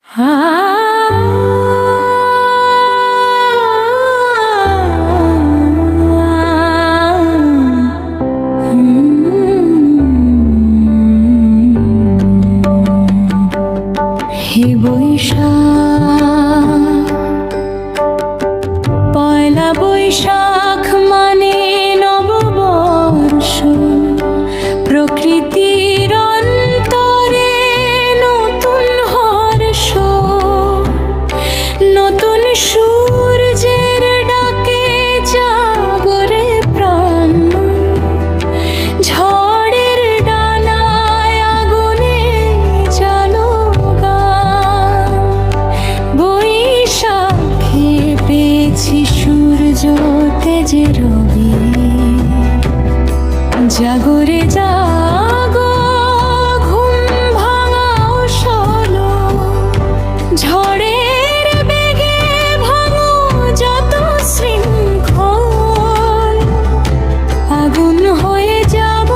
হে বৈশাখ, পয়লা বৈশাখ মানে নববর্ষ। প্রকৃতির অন্তরে নতুন হর্ষ, নতুন সূর্যের ডাকে জাগরে প্রাণ। ঝড়ের ডানায় আগুনে জালো গান। বৈশাখে পেয়েছি সূর্য তেজে রবি। জাগরে জাগো, ঘুম ভাঙাও সলো। ঝড়ের বেগে ভাঙো যত শৃঙ্খল। আগুন হয়ে যাব,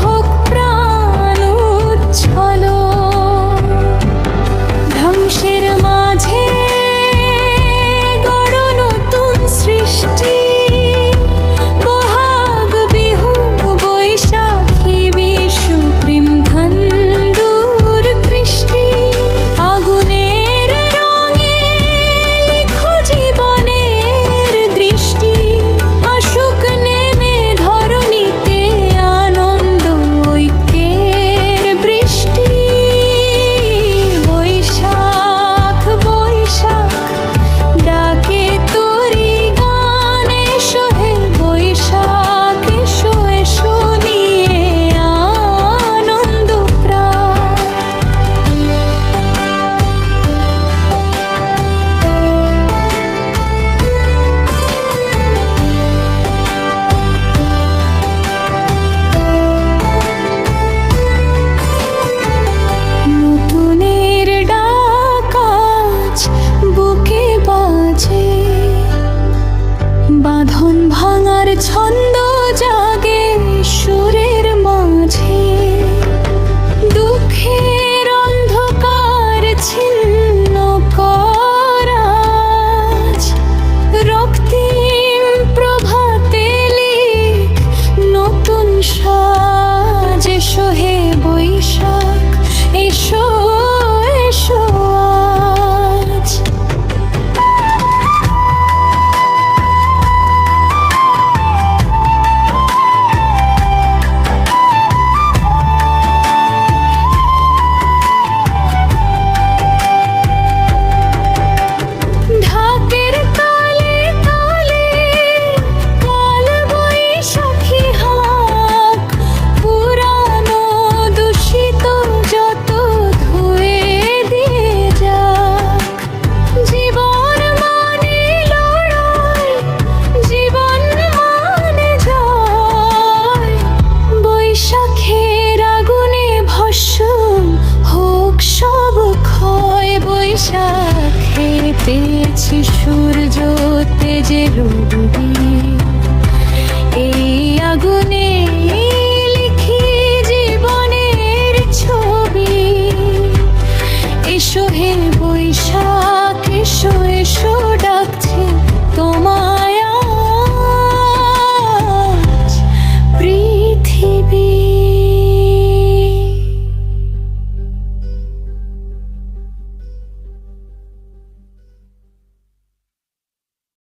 হোক প্রাণ উচ্ছল। ধ্বংসের মাঝে গড় নতুন সৃষ্টি। বহাগ বিহু বৈশাখী বিশু প্রেম ধন্দুর কৃষ্টি। আগুনের রঙে লিখো জীবনের দৃষ্টি। আসুক নেমে ধরণীতে আনন্দ ঐক্যের বৃষ্টি। বৈশাখ বৈশাখ ডাকে তোরি গান। এসো হে বৈশাখ, এসো এসো নিয়ে আনন্দ প্রাণ। নতুনের ডাক আজ বুকে বাজে। বাঁধন ভাঙার ছন্দ জাগে সুরের মাঝে। দুঃখের অন্ধকার ছিন্ন করাজ। রক্তিম প্রভাতে লিখ নতুন সাজ। এসো হে বৈশাখ, এসো এসো আজ। ঢাকের তালে তালে কাল বৈশাখী হাক। পুরানো দূষিত যত ধুয়ে দিয়ে যাক। জীবন মানে লড়াই, জীবন মানে জয়। বৈশাখের আগুনে ভস্ম হোক সব ক্ষয়। বৈশাখে পেয়েছি সূর্য তেজে রবি। এই আগুনে